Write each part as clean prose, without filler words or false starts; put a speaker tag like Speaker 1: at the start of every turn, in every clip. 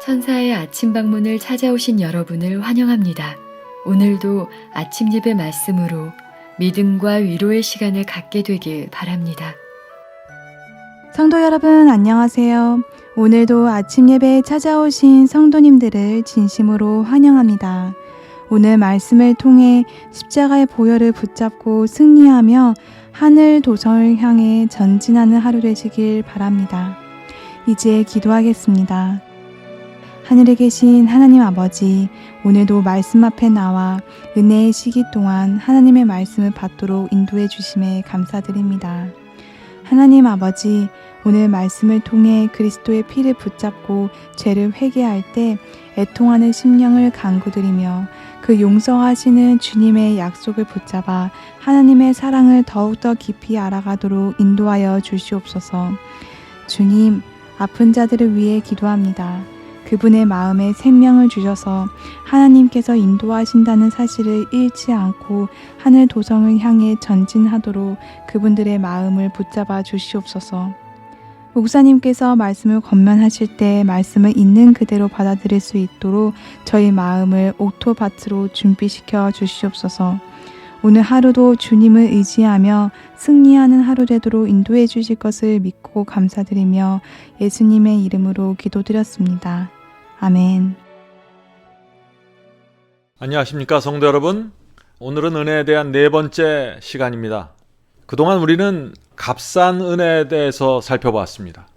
Speaker 1: 천사의 아침 방문을 찾아오신 여러분을 환영합니다. 오늘도 아침 예배 말씀으로 믿음과 위로의 시간을 갖게 되길 바랍니다.
Speaker 2: 성도 여러분 안녕하세요. 오늘도 아침 예배에 찾아오신 성도님들을 진심으로 환영합니다. 오늘 말씀을 통해 십자가의 보혈을 붙잡고 승리하며 하늘 도성을 향해 전진하는 하루 되시길 바랍니다. 이제 기도하겠습니다. 하늘에 계신 하나님 아버지, 오늘도 말씀 앞에 나와 은혜의 시기 동안 하나님의 말씀을 받도록 인도해 주심에 감사드립니다. 하나님 아버지, 오늘 말씀을 통해 그리스도의 피를 붙잡고 죄를 회개할 때 애통하는 심령을 간구드리며 그 용서하시는 주님의 약속을 붙잡아 하나님의 사랑을 더욱더 깊이 알아가도록 인도하여 주시옵소서. 주님, 아픈 자들을 위해 기도합니다. 그분의 마음에 생명을 주셔서 하나님께서 인도하신다는 사실을 잃지 않고 하늘 도성을 향해 전진하도록 그분들의 마음을 붙잡아 주시옵소서. 목사님께서 말씀을 권면하실 때 말씀을 있는 그대로 받아들일 수 있도록 저희 마음을 옥토밭으로 준비시켜 주시옵소서. 오늘 하루도 주님을 의지하며 승리하는 하루 되도록 인도해 주실 것을 믿고 감사드리며 예수님의 이름으로 기도드렸습니다. 아멘.
Speaker 3: 안녕하십니까 성도 여러분. 오늘은 은혜에 대한 네 번째 시간입니다. 그동안 우리는 값싼 은혜에 대해서 살펴보았습니다.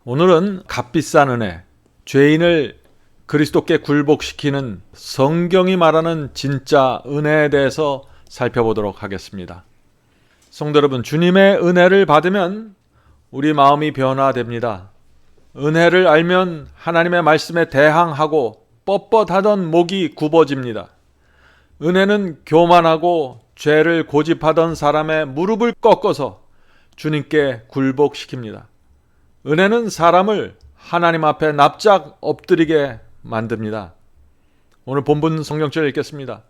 Speaker 3: 오늘은 값비싼 은혜, 죄인을 그리스도께 굴복시키는 성경이 말하는 진짜 은혜에 대해서 살펴보도록 하겠습니다. 성도 여러분, 주님의 은혜를 받으면 우리 마음이 변화됩니다. 은혜를 알면 하나님의 말씀에 대항하고 뻣뻣하던 목이 굽어집니다. 은혜는 교만하고 죄를 고집하던 사람의 무릎을 꺾어서 주님께 굴복시킵니다. 은혜는 사람을 하나님 앞에 납작 엎드리게 만듭니다. 오늘 본문 성경절 읽겠습니다.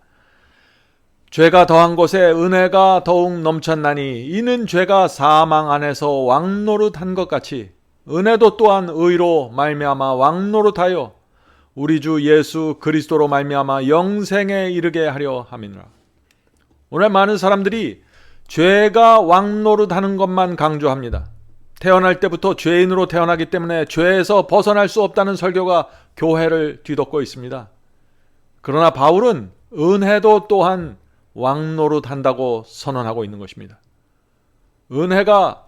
Speaker 3: 죄가 더한 곳에 은혜가 더욱 넘쳤나니 이는 죄가 사망 안에서 왕노릇한 것 같이 은혜도 또한 의로 말미암아 왕노릇하여 우리 주 예수 그리스도로 말미암아 영생에 이르게 하려 함이니라. 오늘 많은 사람들이 죄가 왕노릇하는 것만 강조합니다. 태어날 때부터 죄인으로 태어나기 때문에 죄에서 벗어날 수 없다는 설교가 교회를 뒤덮고 있습니다. 그러나 바울은 은혜도 또한 왕노릇한다고 선언하고 있는 것입니다. 은혜가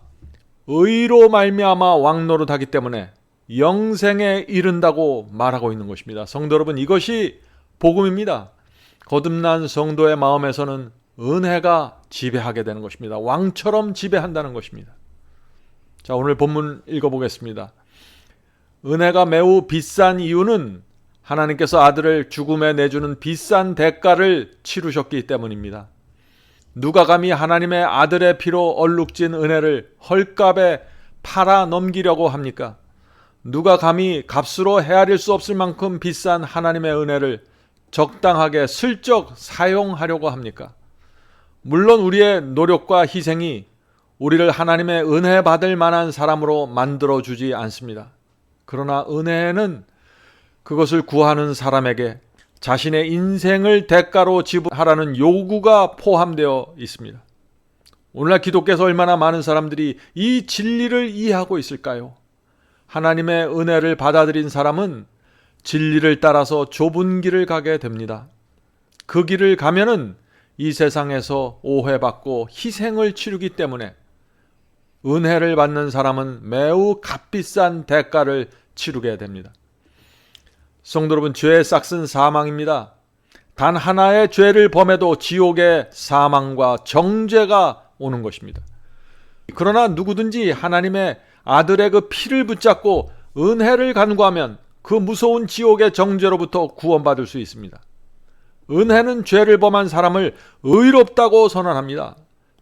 Speaker 3: 의로 말미암아 왕노릇하기 때문에 영생에 이른다고 말하고 있는 것입니다. 성도 여러분, 이것이 복음입니다. 거듭난 성도의 마음에서는 은혜가 지배하게 되는 것입니다. 왕처럼 지배한다는 것입니다. 자, 오늘 본문 읽어보겠습니다. 은혜가 매우 비싼 이유는 하나님께서 아들을 죽음에 내주는 비싼 대가를 치르셨기 때문입니다. 누가 감히 하나님의 아들의 피로 얼룩진 은혜를 헐값에 팔아 넘기려고 합니까? 누가 감히 값으로 헤아릴 수 없을 만큼 비싼 하나님의 은혜를 적당하게 슬쩍 사용하려고 합니까? 물론 우리의 노력과 희생이 우리를 하나님의 은혜 받을 만한 사람으로 만들어주지 않습니다. 그러나 은혜는 그것을 구하는 사람에게 자신의 인생을 대가로 지불하라는 요구가 포함되어 있습니다. 오늘날 기독교에서 얼마나 많은 사람들이 이 진리를 이해하고 있을까요? 하나님의 은혜를 받아들인 사람은 진리를 따라서 좁은 길을 가게 됩니다. 그 길을 가면은 이 세상에서 오해받고 희생을 치르기 때문에 은혜를 받는 사람은 매우 값비싼 대가를 치르게 됩니다. 성도 여러분, 죄의 싹은 사망입니다. 단 하나의 죄를 범해도 지옥의 사망과 정죄가 오는 것입니다. 그러나 누구든지 하나님의 아들의 그 피를 붙잡고 은혜를 간구하면 그 무서운 지옥의 정죄로부터 구원받을 수 있습니다. 은혜는 죄를 범한 사람을 의롭다고 선언합니다.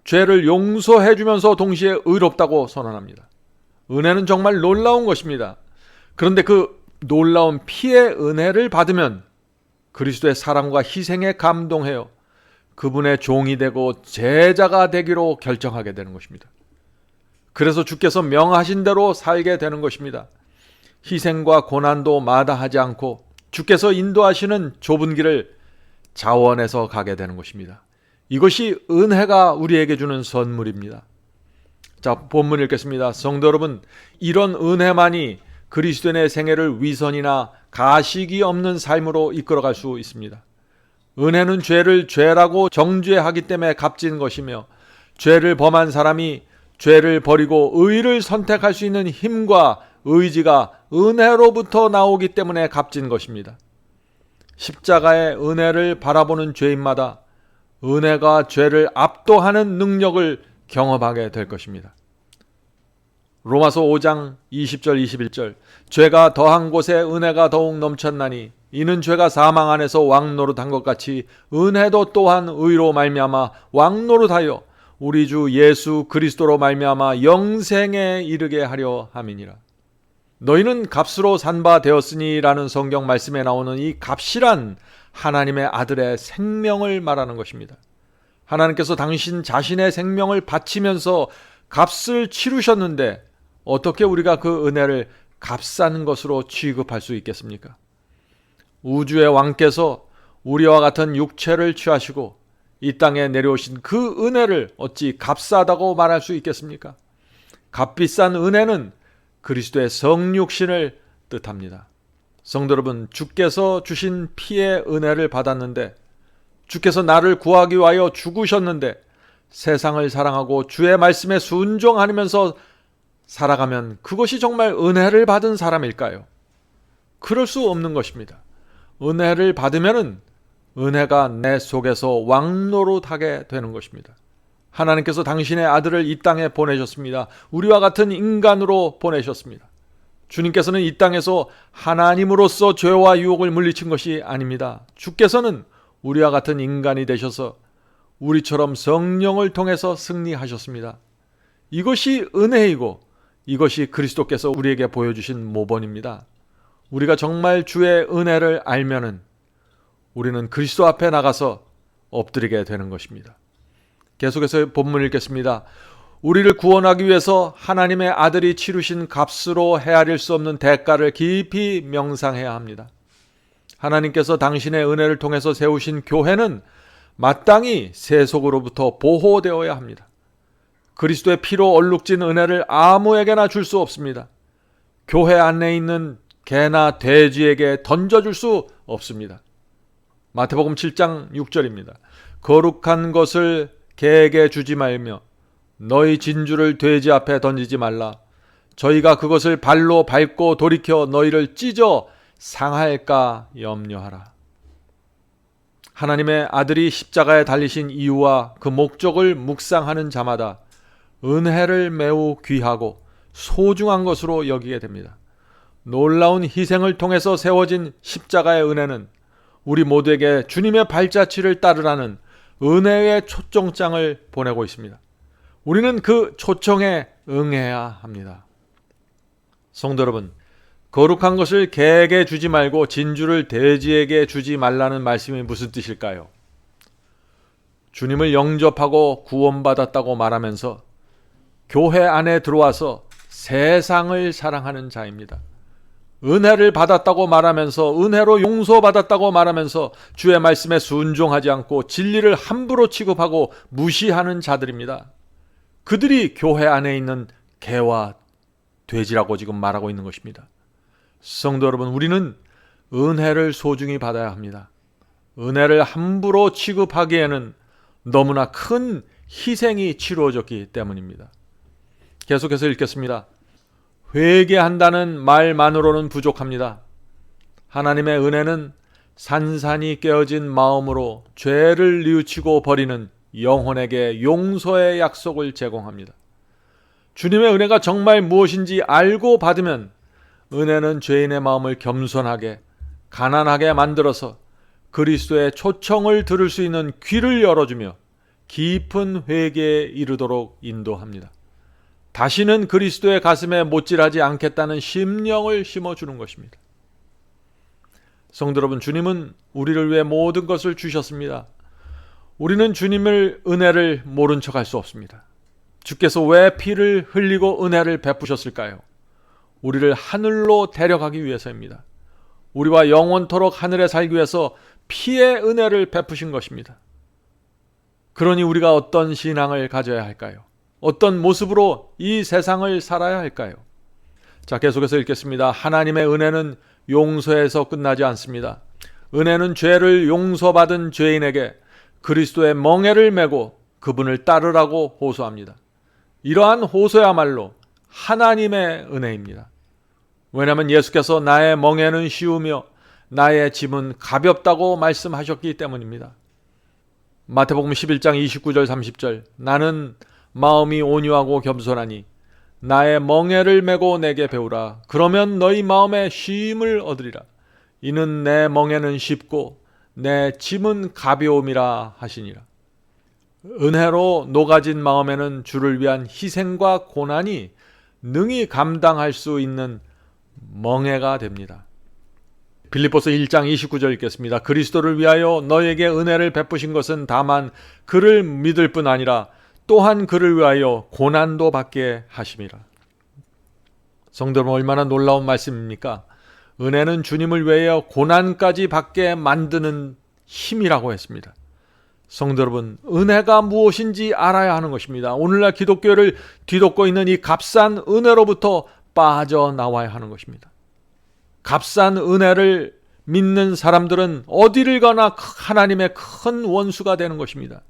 Speaker 3: 죄를 용서해 주면서 동시에 의롭다고 선언합니다. 은혜는 정말 놀라운 것입니다. 그런데 그 놀라운 피의 은혜를 받으면 그리스도의 사랑과 희생에 감동해요. 그분의 종이 되고 제자가 되기로 결정하게 되는 것입니다. 그래서 주께서 명하신 대로 살게 되는 것입니다. 희생과 고난도 마다하지 않고 주께서 인도하시는 좁은 길을 자원해서 가게 되는 것입니다. 이것이 은혜가 우리에게 주는 선물입니다. 자, 본문 읽겠습니다. 성도 여러분, 이런 은혜만이 그리스도인의 생애를 위선이나 가식이 없는 삶으로 이끌어갈 수 있습니다. 은혜는 죄를 죄라고 정죄하기 때문에 값진 것이며, 죄를 범한 사람이 죄를 버리고 의를 선택할 수 있는 힘과 의지가 은혜로부터 나오기 때문에 값진 것입니다. 십자가의 은혜를 바라보는 죄인마다 은혜가 죄를 압도하는 능력을 경험하게 될 것입니다. 로마서 5장 20절 21절, 죄가 더한 곳에 은혜가 더욱 넘쳤나니 이는 죄가 사망 안에서 왕노릇한 것 같이 은혜도 또한 의로 말미암아 왕노릇하여 우리 주 예수 그리스도로 말미암아 영생에 이르게 하려 함이니라. 너희는 값으로 산 바 되었으니 라는 성경 말씀에 나오는 이 값이란 하나님의 아들의 생명을 말하는 것입니다. 하나님께서 당신 자신의 생명을 바치면서 값을 치르셨는데 어떻게 우리가 그 은혜를 값싼 것으로 취급할 수 있겠습니까? 우주의 왕께서 우리와 같은 육체를 취하시고 이 땅에 내려오신 그 은혜를 어찌 값싸다고 말할 수 있겠습니까? 값비싼 은혜는 그리스도의 성육신을 뜻합니다. 성도 여러분, 주께서 주신 피의 은혜를 받았는데, 주께서 나를 구하기 위하여 죽으셨는데, 세상을 사랑하고 주의 말씀에 순종하면서 살아가면 그것이 정말 은혜를 받은 사람일까요? 그럴 수 없는 것입니다. 은혜를 받으면은 은혜가 내 속에서 왕노릇하게 되는 것입니다. 하나님께서 당신의 아들을 이 땅에 보내셨습니다. 우리와 같은 인간으로 보내셨습니다. 주님께서는 이 땅에서 하나님으로서 죄와 유혹을 물리친 것이 아닙니다. 주께서는 우리와 같은 인간이 되셔서 우리처럼 성령을 통해서 승리하셨습니다. 이것이 은혜이고 이것이 그리스도께서 우리에게 보여주신 모본입니다. 우리가 정말 주의 은혜를 알면은 우리는 그리스도 앞에 나가서 엎드리게 되는 것입니다. 계속해서 본문 읽겠습니다. 우리를 구원하기 위해서 하나님의 아들이 치르신 값으로 헤아릴 수 없는 대가를 깊이 명상해야 합니다. 하나님께서 당신의 은혜를 통해서 세우신 교회는 마땅히 세속으로부터 보호되어야 합니다. 그리스도의 피로 얼룩진 은혜를 아무에게나 줄 수 없습니다. 교회 안에 있는 개나 돼지에게 던져줄 수 없습니다. 마태복음 7장 6절입니다. 거룩한 것을 개에게 주지 말며 너희 진주를 돼지 앞에 던지지 말라. 저희가 그것을 발로 밟고 돌이켜 너희를 찢어 상할까 염려하라. 하나님의 아들이 십자가에 달리신 이유와 그 목적을 묵상하는 자마다 은혜를 매우 귀하고 소중한 것으로 여기게 됩니다. 놀라운 희생을 통해서 세워진 십자가의 은혜는 우리 모두에게 주님의 발자취를 따르라는 은혜의 초청장을 보내고 있습니다. 우리는 그 초청에 응해야 합니다. 성도 여러분, 거룩한 것을 개에게 주지 말고 진주를 돼지에게 주지 말라는 말씀이 무슨 뜻일까요? 주님을 영접하고 구원받았다고 말하면서 교회 안에 들어와서 세상을 사랑하는 자입니다. 은혜를 받았다고 말하면서 은혜로 용서받았다고 말하면서 주의 말씀에 순종하지 않고 진리를 함부로 취급하고 무시하는 자들입니다. 그들이 교회 안에 있는 개와 돼지라고 지금 말하고 있는 것입니다. 성도 여러분, 우리는 은혜를 소중히 받아야 합니다. 은혜를 함부로 취급하기에는 너무나 큰 희생이 치루어졌기 때문입니다. 계속해서 읽겠습니다. 회개한다는 말만으로는 부족합니다. 하나님의 은혜는 산산이 깨어진 마음으로 죄를 뉘우치고 버리는 영혼에게 용서의 약속을 제공합니다. 주님의 은혜가 정말 무엇인지 알고 받으면 은혜는 죄인의 마음을 겸손하게, 가난하게 만들어서 그리스도의 초청을 들을 수 있는 귀를 열어주며 깊은 회개에 이르도록 인도합니다. 다시는 그리스도의 가슴에 못질하지 않겠다는 심령을 심어주는 것입니다. 성도 여러분, 주님은 우리를 위해 모든 것을 주셨습니다. 우리는 주님의 은혜를 모른 척할 수 없습니다. 주께서 왜 피를 흘리고 은혜를 베푸셨을까요? 우리를 하늘로 데려가기 위해서입니다. 우리와 영원토록 하늘에 살기 위해서 피의 은혜를 베푸신 것입니다. 그러니 우리가 어떤 신앙을 가져야 할까요? 어떤 모습으로 이 세상을 살아야 할까요? 자, 계속해서 읽겠습니다. 하나님의 은혜는 용서에서 끝나지 않습니다. 은혜는 죄를 용서받은 죄인에게 그리스도의 멍에를 메고 그분을 따르라고 호소합니다. 이러한 호소야말로 하나님의 은혜입니다. 왜냐하면 예수께서 나의 멍에는 쉬우며 나의 짐은 가볍다고 말씀하셨기 때문입니다. 마태복음 11장 29절 30절 나는 마음이 온유하고 겸손하니 나의 멍에를 메고 내게 배우라. 그러면 너희 마음에 쉼을 얻으리라. 이는 내 멍에는 쉽고 내 짐은 가벼움이라 하시니라. 은혜로 녹아진 마음에는 주를 위한 희생과 고난이 능히 감당할 수 있는 멍에가 됩니다. 빌립보서 1장 29절 읽겠습니다. 그리스도를 위하여 너에게 은혜를 베푸신 것은 다만 그를 믿을 뿐 아니라 또한 그를 위하여 고난도 받게 하심이라. 성도 여러분, 얼마나 놀라운 말씀입니까? 은혜는 주님을 위하여 고난까지 받게 만드는 힘이라고 했습니다. 성도 여러분, 은혜가 무엇인지 알아야 하는 것입니다. 오늘날 기독교를 뒤덮고 있는 이 값싼 은혜로부터 빠져나와야 하는 것입니다. 값싼 은혜를 믿는 사람들은 어디를 가나 하나님의 큰 원수가 되는 것입니다.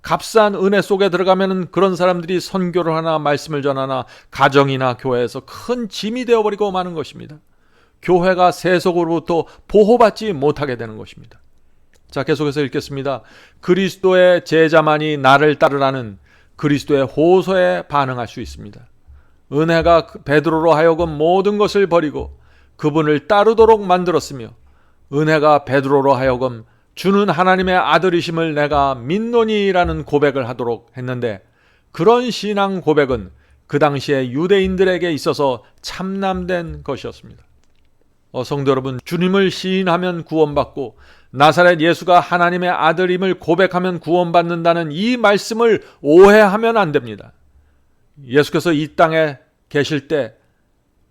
Speaker 3: 값싼 은혜 속에 들어가면 그런 사람들이 선교를 하나 말씀을 전하나 가정이나 교회에서 큰 짐이 되어버리고 마는 것입니다. 교회가 세속으로부터 보호받지 못하게 되는 것입니다. 자, 계속해서 읽겠습니다. 그리스도의 제자만이 나를 따르라는 그리스도의 호소에 반응할 수 있습니다. 은혜가 베드로로 하여금 모든 것을 버리고 그분을 따르도록 만들었으며 은혜가 베드로로 하여금 주는 하나님의 아들이심을 내가 믿노니라는 고백을 하도록 했는데 그런 신앙 고백은 그 당시에 유대인들에게 있어서 참남된 것이었습니다. 성도 여러분, 주님을 시인하면 구원받고 나사렛 예수가 하나님의 아들임을 고백하면 구원받는다는 이 말씀을 오해하면 안 됩니다. 예수께서 이 땅에 계실 때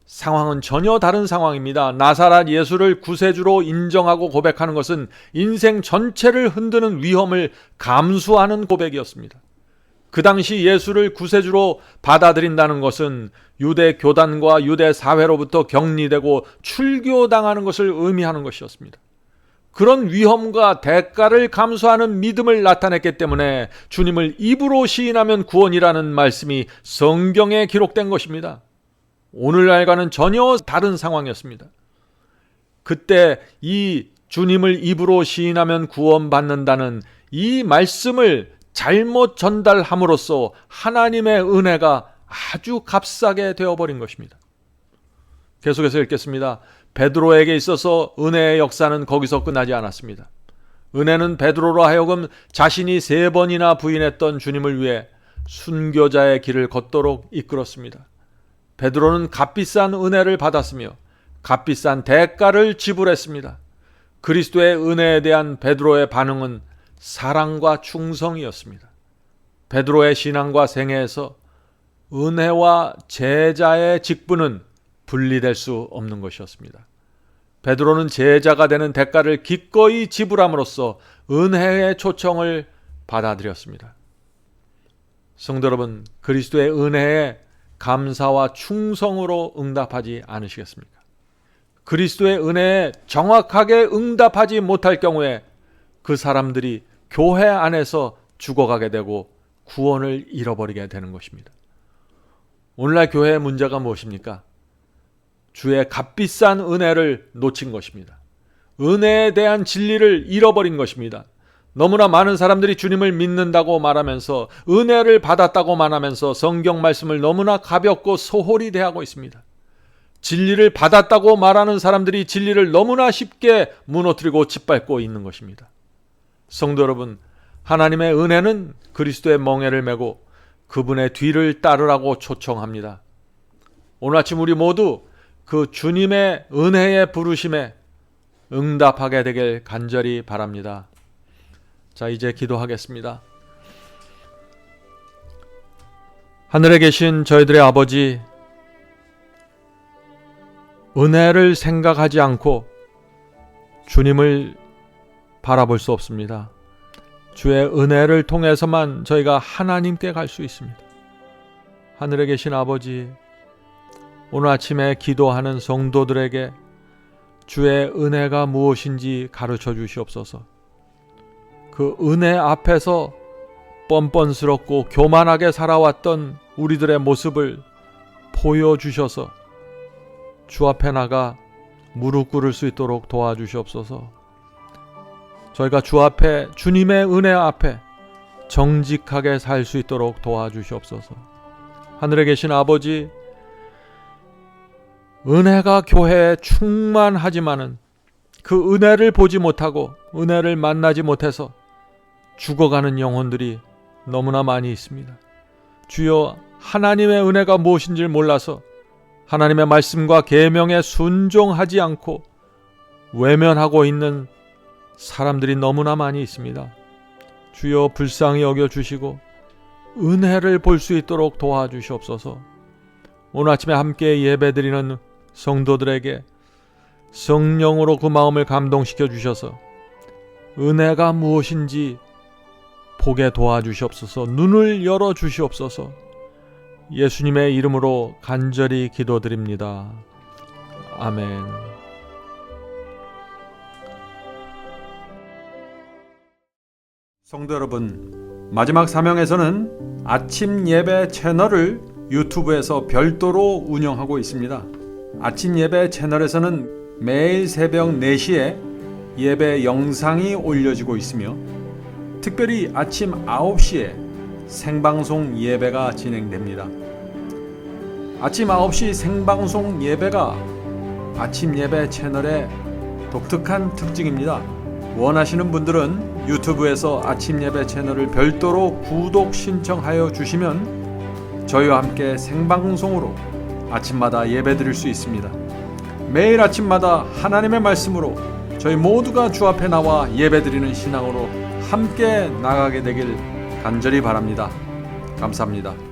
Speaker 3: 상황은 전혀 다른 상황입니다. 나사렛 예수를 구세주로 인정하고 고백하는 것은 인생 전체를 흔드는 위험을 감수하는 고백이었습니다. 그 당시 예수를 구세주로 받아들인다는 것은 유대 교단과 유대 사회로부터 격리되고 출교당하는 것을 의미하는 것이었습니다. 그런 위험과 대가를 감수하는 믿음을 나타냈기 때문에 주님을 입으로 시인하면 구원이라는 말씀이 성경에 기록된 것입니다. 오늘날과는 전혀 다른 상황이었습니다. 그때 이 주님을 입으로 시인하면 구원받는다는 이 말씀을 잘못 전달함으로써 하나님의 은혜가 아주 값싸게 되어버린 것입니다. 계속해서 읽겠습니다. 베드로에게 있어서 은혜의 역사는 거기서 끝나지 않았습니다. 은혜는 베드로로 하여금 자신이 3번이나 부인했던 주님을 위해 순교자의 길을 걷도록 이끌었습니다. 베드로는 값비싼 은혜를 받았으며 값비싼 대가를 지불했습니다. 그리스도의 은혜에 대한 베드로의 반응은 사랑과 충성이었습니다. 베드로의 신앙과 생애에서 은혜와 제자의 직분은 분리될 수 없는 것이었습니다. 베드로는 제자가 되는 대가를 기꺼이 지불함으로써 은혜의 초청을 받아들였습니다. 성도 여러분, 그리스도의 은혜에 감사와 충성으로 응답하지 않으시겠습니까? 그리스도의 은혜에 정확하게 응답하지 못할 경우에 그 사람들이 교회 안에서 죽어가게 되고 구원을 잃어버리게 되는 것입니다. 오늘날 교회의 문제가 무엇입니까? 주의 값비싼 은혜를 놓친 것입니다. 은혜에 대한 진리를 잃어버린 것입니다. 너무나 많은 사람들이 주님을 믿는다고 말하면서 은혜를 받았다고 말하면서 성경 말씀을 너무나 가볍고 소홀히 대하고 있습니다. 진리를 받았다고 말하는 사람들이 진리를 너무나 쉽게 무너뜨리고 짓밟고 있는 것입니다. 성도 여러분, 하나님의 은혜는 그리스도의 멍에를 메고 그분의 뒤를 따르라고 초청합니다. 오늘 아침 우리 모두 그 주님의 은혜의 부르심에 응답하게 되길 간절히 바랍니다. 자, 이제 기도하겠습니다. 하늘에 계신 저희들의 아버지, 은혜를 생각하지 않고 주님을 바라볼 수 없습니다. 주의 은혜를 통해서만 저희가 하나님께 갈 수 있습니다. 하늘에 계신 아버지, 오늘 아침에 기도하는 성도들에게 주의 은혜가 무엇인지 가르쳐 주시옵소서. 그 은혜 앞에서 뻔뻔스럽고 교만하게 살아왔던 우리들의 모습을 보여주셔서 주 앞에 나가 무릎 꿇을 수 있도록 도와주시옵소서. 저희가 주 앞에, 주님의 은혜 앞에 정직하게 살 수 있도록 도와주시옵소서. 하늘에 계신 아버지, 은혜가 교회에 충만하지만은 그 은혜를 보지 못하고 은혜를 만나지 못해서 죽어가는 영혼들이 너무나 많이 있습니다. 주여, 하나님의 은혜가 무엇인지를 몰라서 하나님의 말씀과 계명에 순종하지 않고 외면하고 있는 사람들이 너무나 많이 있습니다. 주여, 불쌍히 여겨주시고 은혜를 볼 수 있도록 도와주시옵소서. 오늘 아침에 함께 예배드리는 성도들에게 성령으로 그 마음을 감동시켜 주셔서 은혜가 무엇인지 보게 도와주시옵소서. 눈을 열어 주시옵소서. 예수님의 이름으로 간절히 기도드립니다. 아멘. 성도 여러분, 마지막 사명에서는 아침 예배 채널을 유튜브에서 별도로 운영하고 있습니다. 아침 예배 채널에서는 매일 새벽 4시에 예배 영상이 올려지고 있으며 특별히 아침 9시에 생방송 예배가 진행됩니다. 아침 9시 생방송 예배가 아침 예배 채널의 독특한 특징입니다. 원하시는 분들은 유튜브에서 아침 예배 채널을 별도로 구독 신청하여 주시면 저희와 함께 생방송으로 아침마다 예배드릴 수 있습니다. 매일 아침마다 하나님의 말씀으로 저희 모두가 주 앞에 나와 예배드리는 신앙으로 함께 나가게 되길 간절히 바랍니다. 감사합니다.